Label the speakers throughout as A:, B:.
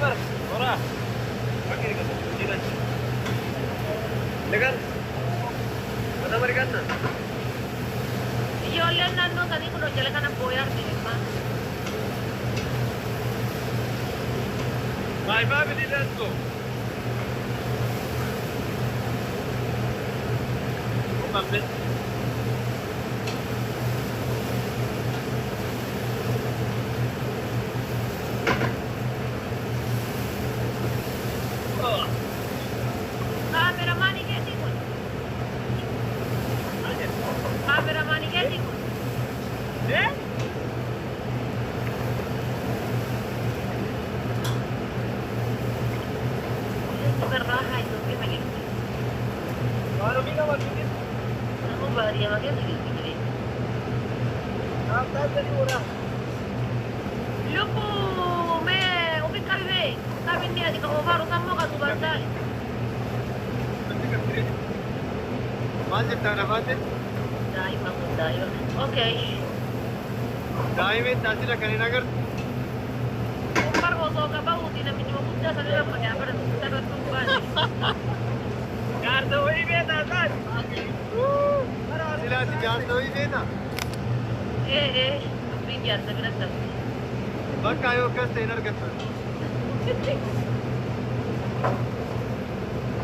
A: Mar. Ora. Pakai kan. Jiran. Legal. Mana mereka na?
B: Ijoolleen naannoo sanii kun hojjala kana booyaa arginu.
A: My family, let's go. Come on,
B: Kaameraamaanii keetii kun. Kaameraamaanii keetii kun.
A: Eh?
B: Berraha itu dia lagi.
A: Baru kita masuk ni.
B: Kamu baru yang lagi begini.
A: Apa tadi orang?
B: Lupu, me, ubi kami. Kami ni adik kau baru kamu kan tu bandar.
A: Masih tak dapat.
B: Dah, ibu dah. Okay.
A: Dai में तासिरा करने नगर.
B: Umar oso ka ba uti na minyo kuda sa nila pa para tagat tuan.
A: Kardo वही बेटा सर. सिला सिजान तो ही देना.
B: Bigyan sa bilang tak.
A: बस कायो का सेनर करता.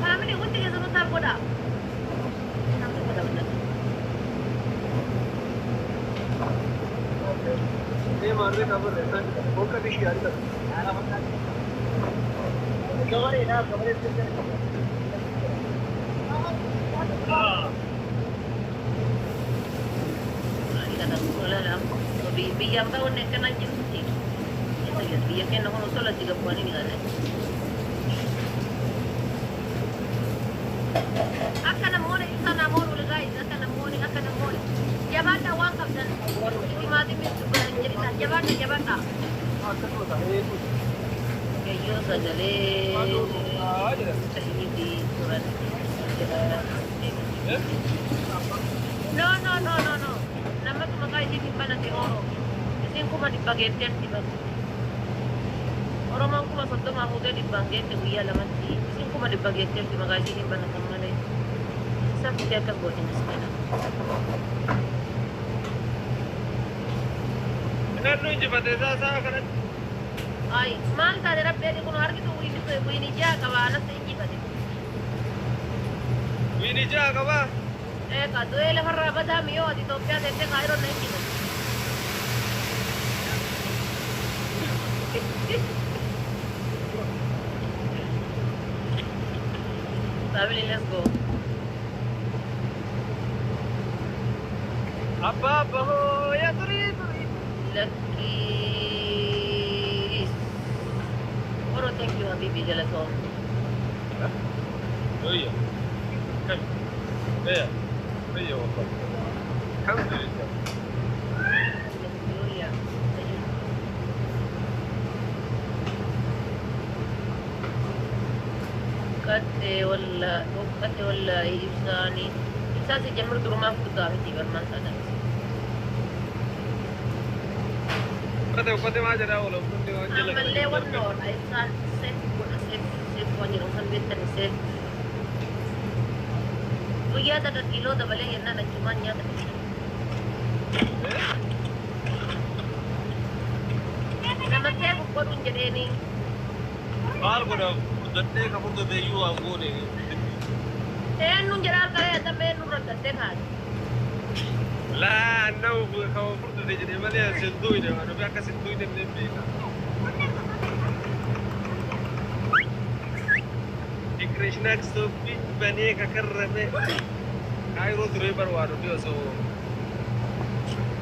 B: Kami ni unti ka sa mutar ko da. Kami ko da benar.
A: ये मारने का रहता है वो कभी शेयर कर कवर है ना कवर है
B: Ini kata pula lah. Biar tahu nak kena jenis ni. Kita lihat biar kena orang solat juga puan ini kan. Akan namoni sana namoni ulit guys. Akan namoni. Jabata wakaf dan ini mati mesti bercerita. Jabata. Kayu saja ini di surat. No. Nama tu makai di simpan nanti orang. Kasi ko madipageter di ba. Orang mang ko masod ma ho di bageter wiya laman si. Kasi ko madipageter di makai di simpan nanti malay. Sa kita ka go din sa kana.
A: Nannu जी बते सा करन
B: Ay, man ta dera pede ko har gitu wini ja kawana sa inji ba.
A: विनी जा कबा
B: Ka duele harra bada miyo di topya dete kairo na inji ba. Family, let's go.
A: अब्बा बहो या तुरी
B: Lucky. Oro, thank you, Habibi. Jalan ko.
A: ويا كم ويا والله الحمد لله
B: Julia. Kate wala ibsani. Ibsa si jamur tu rumah aku tu abis berman sana.
A: पते वहां जरा वो लोग पते वहां चले
B: Malle wano ibsa set wani rumah betan set. Kuya ada kilo dah balik yang nak cuma nya tapi. Nama saya bukan jadi ni.
A: बाल को दत्ते खबर तो दे यू आपको ने
B: Nun jarar kaya tapi nun roda tekan.
A: لا انه خبر तो दे jadi mana sentuh ini ada biasa sentuh ini beda Krishna सोपी बने का कर रहे काय रोज रविवार वारो दिवस हो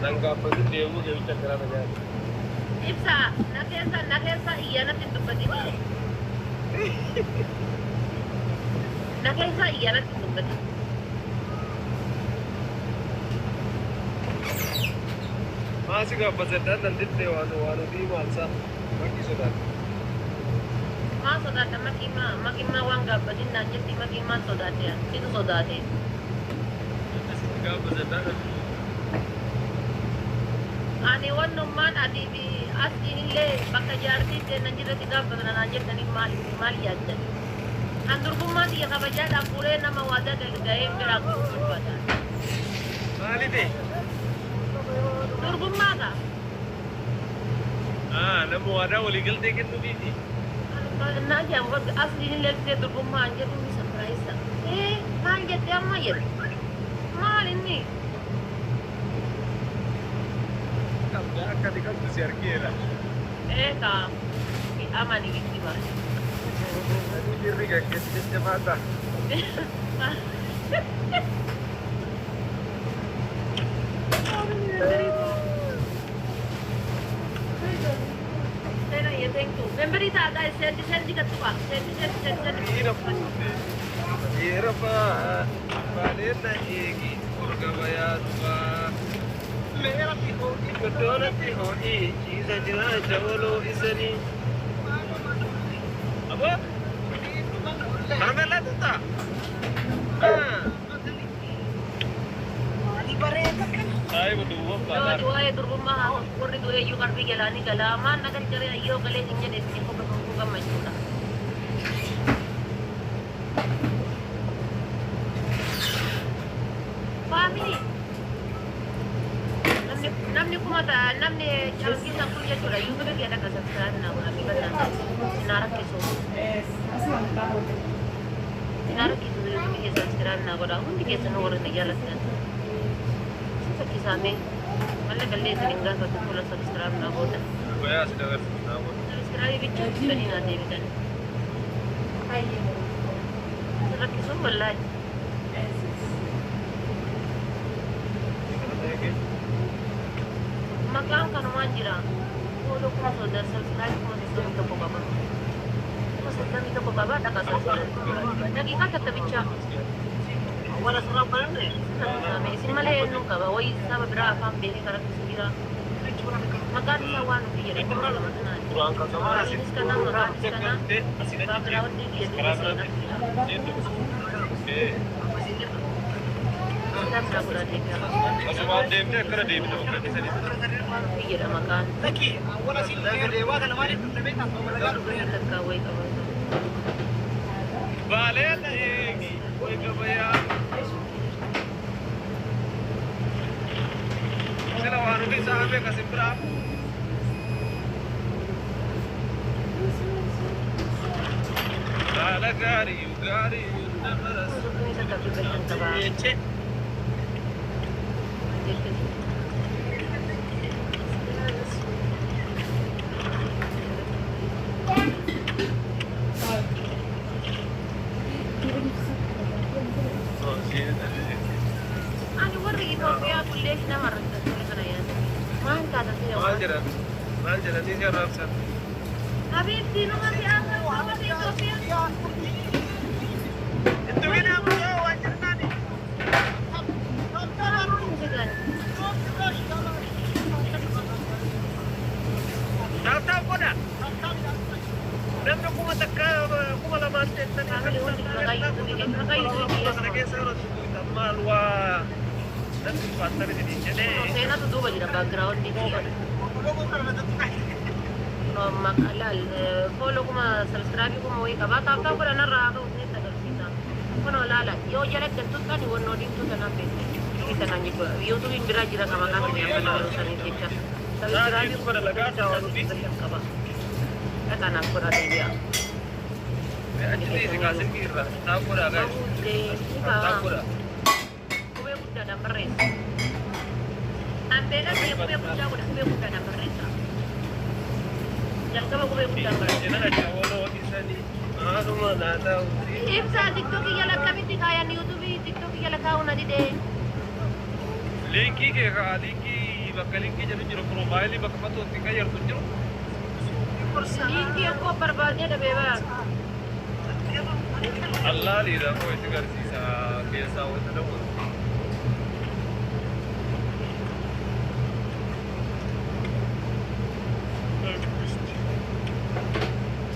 A: रंगा पण देऊ जे विचार करा ना
B: Ibsa, nakesa iya natin tungkad ini. Nakesa iya natin tungkad ini.
A: मासिक बजेट नंदित देवानो दी मानसा बाकी सुधा
B: Sodata makima wangga badin na jadi makima sodate ya. Sino sodate?
A: का budget
B: Ani wano man adi illee bakka jaartii seenan jirratti gaafatan anaan jettanii maal yaaddan? An durgummaa xiyya kabajaadhaan fuudhee nama waadaa dalga'ee biraa guutuu barbaada.
A: Maaliifi?
B: Durgummaa kaa?
A: Nama waadaa waliigaltee kennuufiiti.
B: Naa jedhamu asliin illee bitee durgummaa hin jedhu ni sapiraayisa. Maal jettee amma jedhu? Maal inni?
A: Akka ati qabdu si argeera.
B: Kaa amani gitti baate.
A: Ani jirri gaggeessi jajjabaata. Memberi tak ada senti kat tuak, senti. Ira pa, balen na igi, urga bayat pa. Mera pihoni, betul pihoni, cisa cina jawalo isani. Apa? Karamela tu tak? Ay, berdua
B: Dua dua itu rumah aku, kurni dua you kan pergi jalani galaman, nakan cari ayo kalian ingin desi aku berkumpul maju lah. Paham ini? Namni kumata, namni calon kita punya juga, you kan ada kesalahan nak kami kan sinarak kisu. Sinarak kisu you kan kesalahan nak kau dah, undi kesan orang terjalan kan. Kisame, malah kalau selingkuh satu pulau subscribe nak boda.
A: Gaya sudah bersama.
B: Subscribe bicu beri nanti bican. Serak kisah malah. Makan kan manjira. Kalau kau sudah subscribe, kau sudah minta pokok. Kau sudah minta pokok, tak kasar. Lagi kata terbincang. Wala sarap pa rin Simale nung ka ba? Oy, sama bra pam beli karak sendiri. Makan sawan biar.
A: Kurang ka sama
B: Ini sekarang makan sekarang. Background dia dia sana. Kita berapa dia?
A: Masuk dem dia kena dem tu kan di sana.
B: Biar makan.
C: Lagi, wala sila dewa kan mari lebih tak
B: Kawai.
A: Balen na igi, oy kabaya. Sila wano din sa amin kasi bravo. Gari, namaras.
B: Minsan kapibayan ka ba?
A: Yeche.
B: Ano wari ito kaya kulit na marang na yan. Mahal ka na siya.
A: Mahal jalan ni siya Rapsan.
B: Habib, sino nga si Aka? Ako si Ethiopia.
A: Ito ginagawa ko, wajar na ni.
B: Ano yung sigan?
A: Tahu ko na. Nandun ko mataka, kumalaman din.
B: Family only,
A: Nakaisarot ko malwa. Nandun pa rin din siya eh.
B: Saya na tutuwa dyan ang background ni siya. No, makalal. Follow ko subscribe ko mo ka ba? Tawag ko na narako. Tagal kita. Kono lala. Yo jalan kentut kan iwan no dito sa namin. Kita nanya ko. YouTube yung bira jira kama kami niya pa na sa niya. Subscribe ko na laga sa ka ba? Kata na ko na dia.
A: Actually, si Kasim kira. Tahu ko na guys. Tahu ko na.
B: Kuya kuda na pares. Ambela siya kuya kuda ko na kuya kuda na pares. Yang kama kuya kuda pares.
A: Sila na wala isa ni. Ano man nataw.
B: If sa TikTok iya kami ti kaya ni YouTube TikTok iya lakaw na di de.
A: Linki ke ka linki bakalinki janu jiro profile bakapato tikayar tu jiro.
B: Linki ako parbalnya da beba.
A: Allah lidah ko ito kasi sa kesa o ito daw.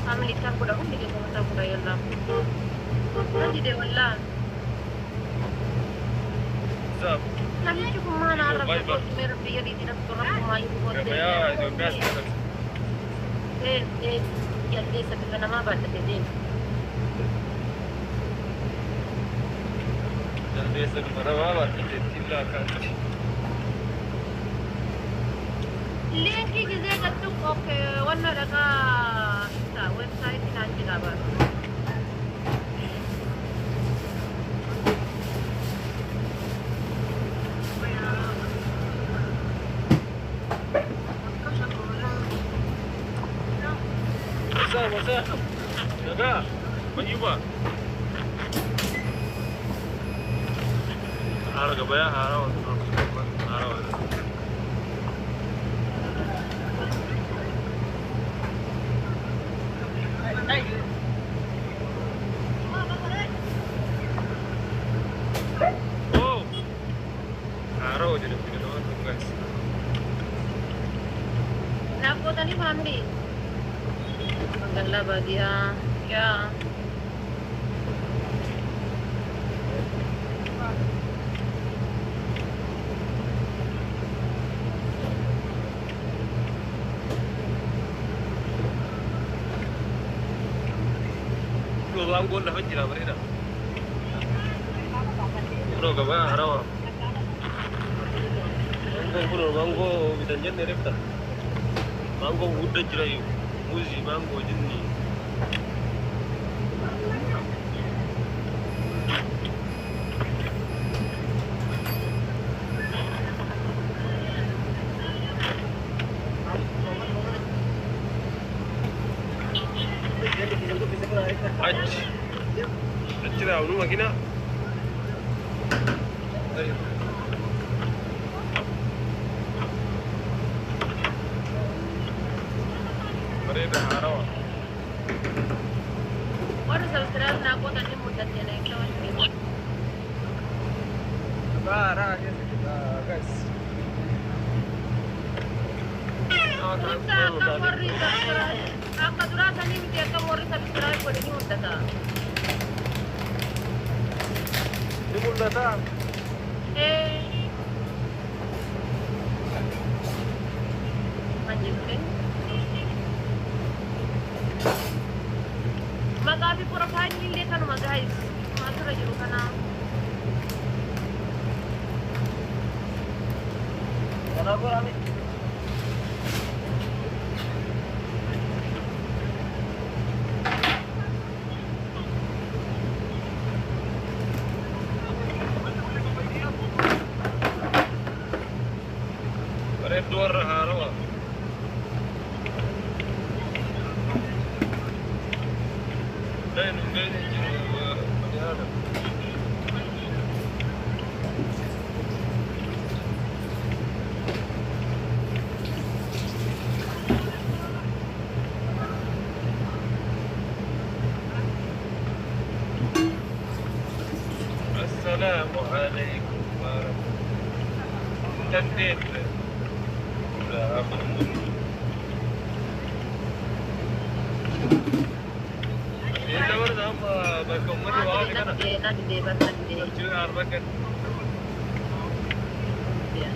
B: Family ka ko daw hindi ko mata ko kayo lang. Nanti de wala.
A: Sab.
B: Lagi ko mana arap ko meron biya di tinaturo ko mayo ko.
A: Kaya ito kasi
B: jaldeessa bifa namaa baadhate deema.
A: Jaldeessa bifa namaa baadhate tillaa kaanti.
B: Linkii gisee gattu wanna dhaqaa websaayitii naan jedhaa baatu.
A: Masa, jaga, menyuba. Harga bayar harau, harau. Oh, harau jadi begitu guys.
B: Napo tadi family. Maganda ba dia? Ya.
A: Bang gue dah jira berita. Bro, gaba harawa. Banggo bidannya nerep tak. Banggo udah jira yuk. Muzi banggo jinni. Acira unu makina. Mereka harawa.
B: Orang subscribe na ako tadi mudah dia naik kawan gitu.
A: Barang guys.
B: Kita kamori subscribe. Aku durasa ni dia kamori subscribe ko ini mudah ta.
A: Ini mudah tak?
B: Manjing. Magabi profile nili kan guys. Masuk aja kana.
A: Kenapa rame? Redor harawa. Dan Assalamualaikum warahmatullahi wabarakatuh. Ini nomor nama berkommen wah di mana?
B: Nanti deh.
A: Juga arbakan.
B: Ya.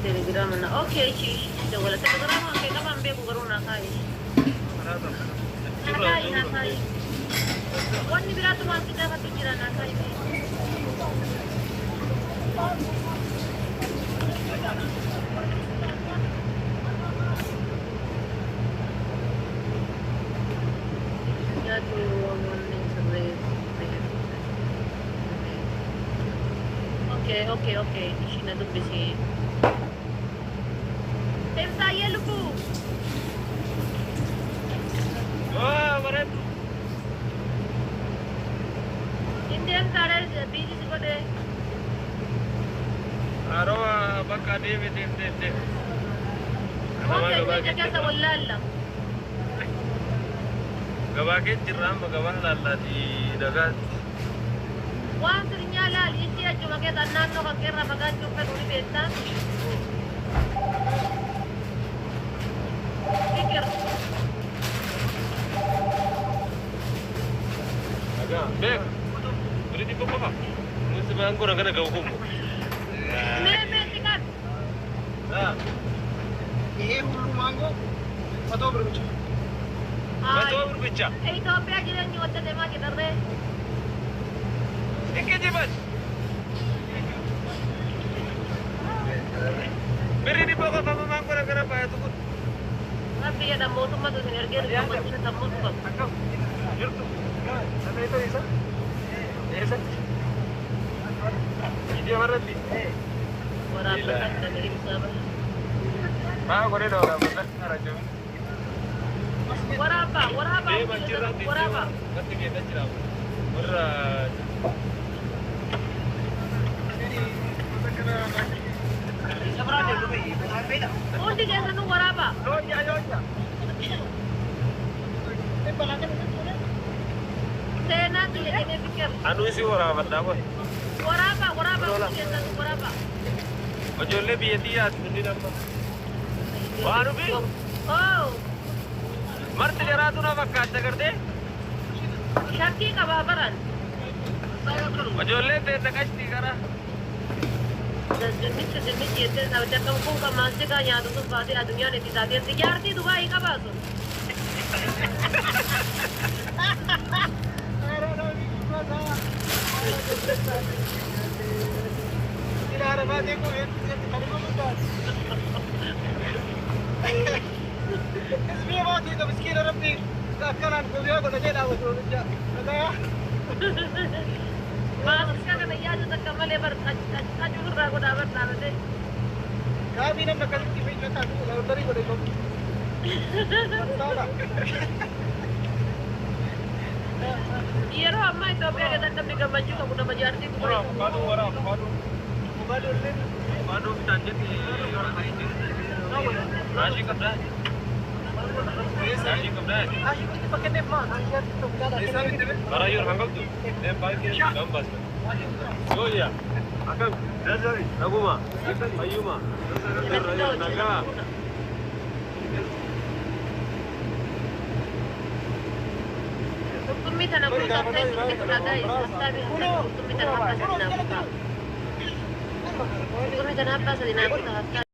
B: Telegram na. Okay, chish. Ito wala sa telegram mo. Kaya naman be kung gano'n nakay. Nakay. Wani birato man kita katujira nakay. Jatuh morning service. Okay. Di sini tuh besi. Saya lupa.
A: Wah, meren.
B: Indian cara biji seperti.
A: Arawa bakka deeme deemte.
B: Okay, jadi kita walala.
A: Gabaa kee jirraan gabaa laallaatii dagaa.
B: Waan sirnyaa laal itti achuma keessa naannoo kan keerraa fagaachuuf fedhu ni beektaa? Fikir.
A: Agak, Bek. Beri di bawah. Mun sebenarnya kurang kena gau hukum.
B: Me, tikat.
A: Nah,
C: ये हुलू मांगो पतो berbicara
A: betul berbicara.
B: Ethiopia jiran nyuwat na tema kita re.
A: Ikut je mas. Beri di bawah kamu mangko negara apa itu pun.
B: Tapi ya dah mau tu matu sinergi ada kamu tu tamu tu.
A: Akam, jur tu. Ada itu Isa. Isa. Dia mana ni?
B: Wala pa kan dari sabah.
A: Bah, kau ni dah orang benar raja.
B: Wala pa.
A: Dia macam ni.
B: Wala pa.
A: Nanti kita cerita. Berat.
C: seberapa dia lebih beda
B: Oh, di kaya sanu wala pa.
C: oh ya ini balangkan
B: Sena tu yang ini fikir.
A: Anu isi orang apa apa?
B: Wala pa. Kaya sanu wala pa.
A: Macam lebih dia sendiri apa? Baru bi?
B: Oh,
A: Mart jara tu nak kata kerja?
B: Shaki ka babaran.
A: Macam lebih tak kasih kara.
B: Jenis ये थे ना जब तुमको कमाल से का याद तो बातें दुनिया ने दिखा दी यार थी दुबई का बात
C: tidak ada mati aku tadi aku lupa اسمي ما تيجي مسكين ربي كان كل يوم انا جاي له ada
B: Mas ka na ya jo tak kamal ever ajur ra ko dapat na de
C: kami nam nakal TV kita tu lalu dari boleh kau
B: iya ro amma itu apa ya tak bisa maju kamu dah maju arti ko
C: mobile len
A: Manu kita jadi Rashi kabda. Rashi kabda.
C: asyik kita pakai net mah asyik tu kita
A: Kara yur hanggal tu. Dem baik ni gambas. Oh ya. Akam, dasari. Aku mah. Ayu mah. Dasari naga.
B: Tumita na ko sa tayo tumita na dai sabi tumita na pa sa dinapita tumita na pa sa dinapita